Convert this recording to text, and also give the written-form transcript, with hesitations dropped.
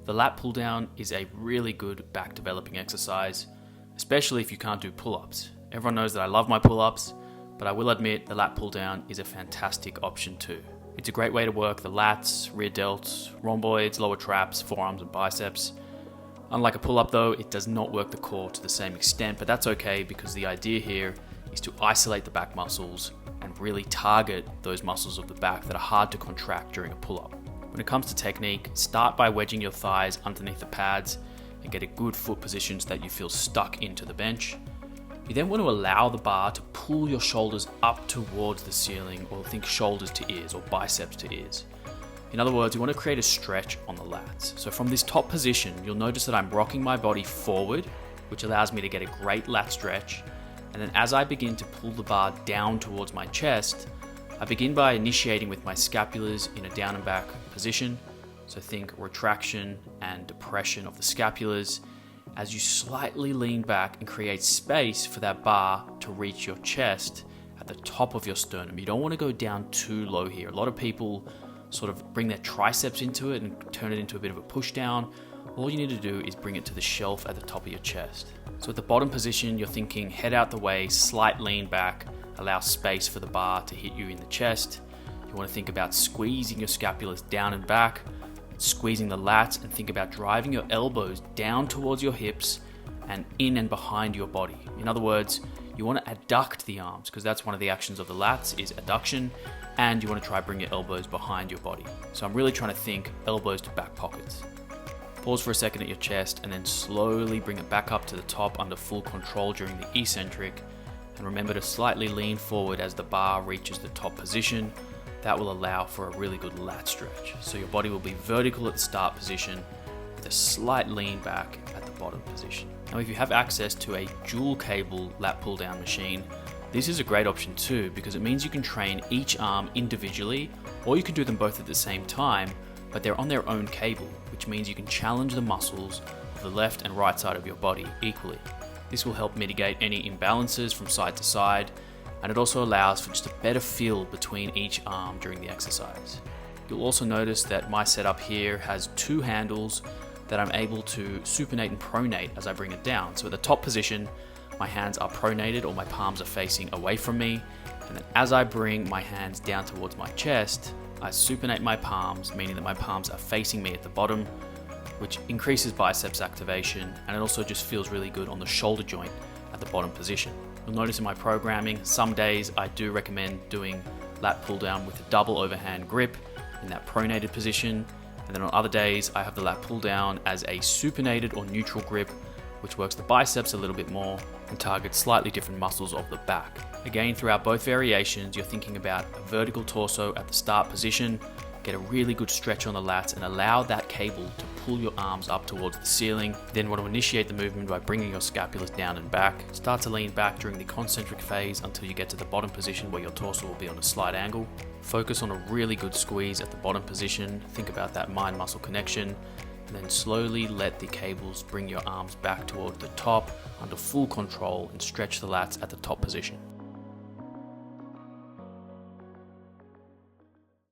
The lat pull down is a really good back developing exercise, especially if you can't do pull-ups. Everyone knows that I love my pull-ups, but I will admit the lat pull down is a fantastic option too. It's a great way to work the lats, rear delts, rhomboids, lower traps, forearms and biceps. Unlike a pull-up though, it does not work the core to the same extent, but that's okay because the idea here is to isolate the back muscles and really target those muscles of the back that are hard to contract during a pull-up. When it comes to technique, start by wedging your thighs underneath the pads and get a good foot position so that you feel stuck into the bench. You then want to allow the bar to pull your shoulders up towards the ceiling, or think shoulders to ears or biceps to ears. In other words, you want to create a stretch on the lats. So from this top position, you'll notice that I'm rocking my body forward, which allows me to get a great lat stretch. And then as I begin to pull the bar down towards my chest, I begin by initiating with my scapulars in a down and back position. So think retraction and depression of the scapulars as you slightly lean back and create space for that bar to reach your chest at the top of your sternum. You don't want to go down too low here. A lot of people sort of bring their triceps into it and turn it into a bit of a push down. All you need to do is bring it to the shelf at the top of your chest. So at the bottom position, you're thinking head out the way, slight lean back, allow space for the bar to hit you in the chest. You want to think about squeezing your scapulars down and back, squeezing the lats, and think about driving your elbows down towards your hips and in and behind your body. In other words, you want to adduct the arms because that's one of the actions of the lats is adduction, and you want to try bring your elbows behind your body. So I'm really trying to think elbows to back pockets. Pause for a second at your chest and then slowly bring it back up to the top under full control during the eccentric. And remember to slightly lean forward as the bar reaches the top position. That will allow for a really good lat stretch. So your body will be vertical at the start position with a slight lean back at the bottom position. Now if you have access to a dual cable lat pull down machine, this is a great option too because it means you can train each arm individually, or you can do them both at the same time, but they're on their own cable, which means you can challenge the muscles of the left and right side of your body equally. This will help mitigate any imbalances from side to side, and it also allows for just a better feel between each arm during the exercise. You'll also notice that my setup here has two handles that I'm able to supinate and pronate as I bring it down. So at the top position, my hands are pronated or my palms are facing away from me, and then as I bring my hands down towards my chest, I supinate my palms, meaning that my palms are facing me at the bottom, which increases biceps activation, and it also just feels really good on the shoulder joint at the bottom position. You'll notice in my programming, some days I do recommend doing lat pull down with a double overhand grip in that pronated position, and then on other days I have the lat pull down as a supinated or neutral grip, which works the biceps a little bit more and targets slightly different muscles of the back. Again, throughout both variations, you're thinking about a vertical torso at the start position, get a really good stretch on the lats and allow that cable to pull your arms up towards the ceiling. Then want to initiate the movement by bringing your scapulars down and back. Start to lean back during the concentric phase until you get to the bottom position where your torso will be on a slight angle. Focus on a really good squeeze at the bottom position. Think about that mind-muscle connection. And then slowly let the cables bring your arms back toward the top under full control and stretch the lats at the top position.